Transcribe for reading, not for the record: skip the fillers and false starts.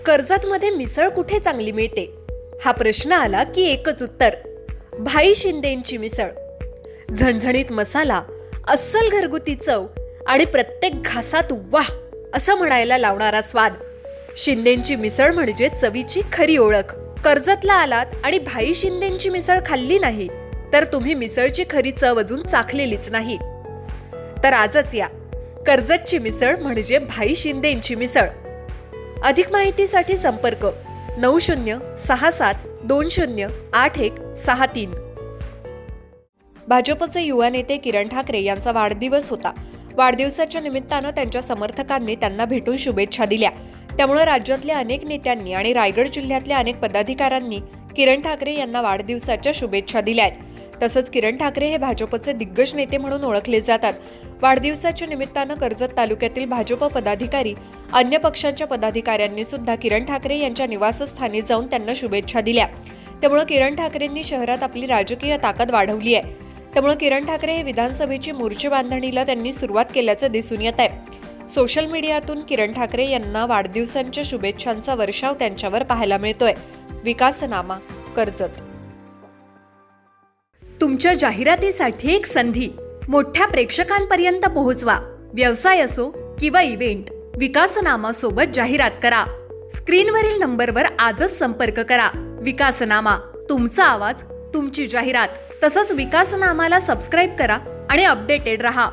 कर्जतमध्ये मिसळ कुठे चांगली मिळते हा प्रश्न आला की एकच उत्तर, भाई शिंदेंची मिसळ. झणझणीत मसाला, अस्सल घरगुती चव आणि प्रत्येक घासात वाह असं म्हणायला लावणारा स्वाद. शिंदेंची मिसळ म्हणजे चवीची खरी ओळख. कर्जतला आलात आणि भाई शिंदेंची मिसळ खाल्ली नाही तर तुम्ही मिसळची खरी चव अजून चाखलेलीच नाही. तर आजच या, कर्जतची मिसळ म्हणजे भाई शिंदेंची मिसळ. अधिक माहितीसाठी संपर्क 9067208163. भाजपचे युवा नेते किरण ठाकरे यांचा वाढदिवस होता. वाढदिवसाच्या निमित्तानं त्यांच्या समर्थकांनी त्यांना भेटून शुभेच्छा दिल्या. त्यामुळे राज्यातल्या अनेक नेत्यांनी आणि रायगड जिल्ह्यातल्या अनेक पदाधिकाऱ्यांनी किरण ठाकरे यांना वाढदिवसाच्या शुभेच्छा दिल्या आहेत. तसंच किरण ठाकरे हे भाजपचे दिग्गज नेते म्हणून ओळखले जातात. वाढदिवसाच्या निमित्तानं कर्जत तालुक्यातील भाजप पदाधिकारी, अन्य पक्षांच्या पदाधिकाऱ्यांनी सुद्धा किरण ठाकरे यांच्या निवासस्थानी जाऊन त्यांना शुभेच्छा दिल्या. त्यामुळे किरण ठाकरेंनी शहरात आपली राजकीय ताकद वाढवली आहे. त्यामुळे किरण ठाकरे हे विधानसभेची मोर्चे बांधणीला त्यांनी सुरुवात केल्याचं दिसून येत आहे. सोशल मीडियातून किरण ठाकरे यांना वाढदिवसांच्या शुभेच्छांचा वर्षाव त्यांच्यावर पाहायला मिळतोय. विकासनामा, कर्जत. तुमच्या जाहिरातीसाठी एक संधी, मोठ्या प्रेक्षकांपर्यंत पोहोचवा. व्यवसाय असो किंवा इव्हेंट, विकासनामा सोबत जाहिरात करा. स्क्रीनवरील नंबरवर आजच संपर्क करा. विकासनामा, तुमचा आवाज, तुमची जाहिरात. तसंच विकासनामाला सबस्क्राईब करा आणि अपडेटेड रहा.